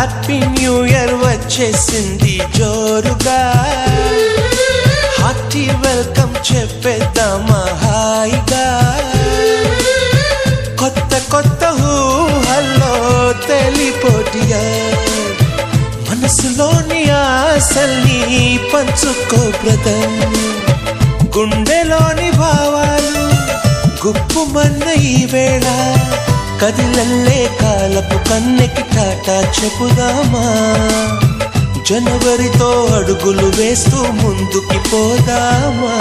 Happy new year వచ్చేసింది జోరుగా, hearty welcome చెప్పేద్దామా హాయిగా. కొత్త కొత్త ఊహల్లో తెలిపోటియా, మనసులోని ఆశల్ని పంచుకో బ్రదర్. గుండెలోని భావాలు గుప్పుమన్న ఈ వేళ, కదిలల్లే కాలపు కన్నెకి టాటా చెప్పుదామా. జనవరితో అడుగులు వేస్తూ ముందుకి పోదామా.